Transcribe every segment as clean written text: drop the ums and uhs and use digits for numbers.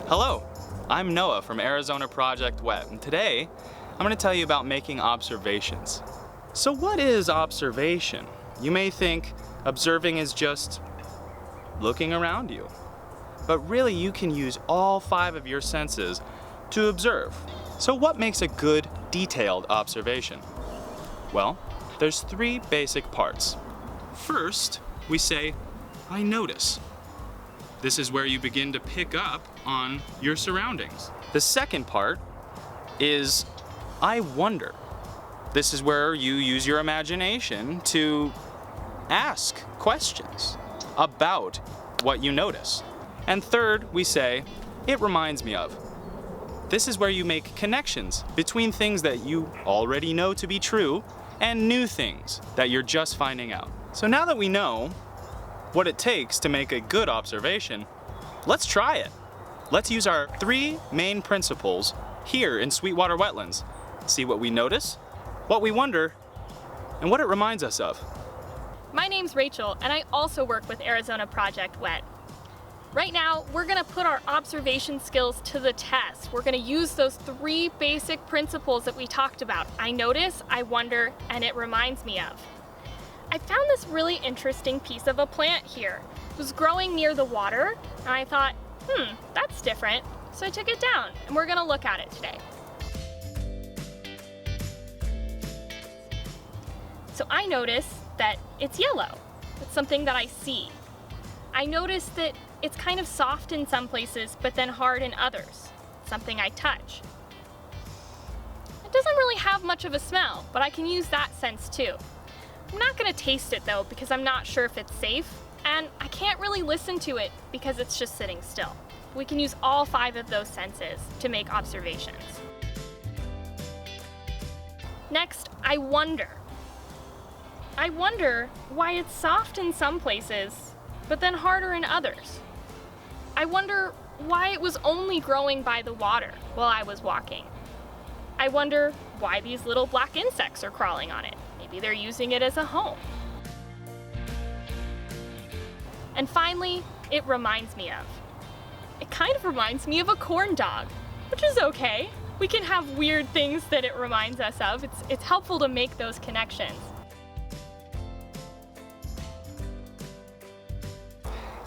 Hello, I'm Noah from Arizona Project Wet, and today I'm going to tell you about making observations. So what is observation? You may think observing is just looking around you, but really you can use all 5 of your senses to observe. So what makes a good, detailed observation? Well, there's 3 basic parts. First, we say, I notice. This is where you begin to pick up on your surroundings. The second part is, I wonder. This is where you use your imagination to ask questions about what you notice. And third, we say, it reminds me of. This is where you make connections between things that you already know to be true and new things that you're just finding out. So now that we know what it takes to make a good observation, let's try it. Let's use our 3 main principles here in Sweetwater Wetlands. See what we notice, what we wonder, and what it reminds us of. My name's Rachel, and I also work with Arizona Project Wet. Right now, we're gonna put our observation skills to the test. We're gonna use those 3 basic principles that we talked about. I notice, I wonder, and it reminds me of. I found this really interesting piece of a plant here. It was growing near the water, and I thought, that's different. So I took it down, and we're gonna look at it today. So I notice that it's yellow. It's something that I see. I notice that it's kind of soft in some places, but then hard in others. Something I touch. It doesn't really have much of a smell, but I can use that sense too. I'm not gonna taste it though, because I'm not sure if it's safe, and I can't really listen to it because it's just sitting still. We can use all 5 of those senses to make observations. Next, I wonder. I wonder why it's soft in some places, but then harder in others. I wonder why it was only growing by the water while I was walking. I wonder why these little black insects are crawling on it. Maybe they're using it as a home. And finally, it reminds me of. It kind of reminds me of a corn dog, which is okay. We can have weird things that it reminds us of. It's helpful to make those connections.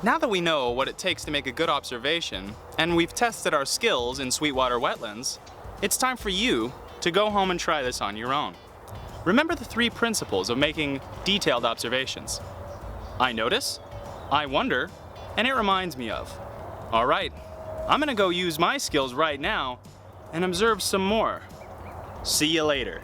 Now that we know what it takes to make a good observation, and we've tested our skills in Sweetwater Wetlands, it's time for you to go home and try this on your own. Remember the 3 principles of making detailed observations. I notice, I wonder, and it reminds me of. All right, I'm gonna go use my skills right now and observe some more. See you later.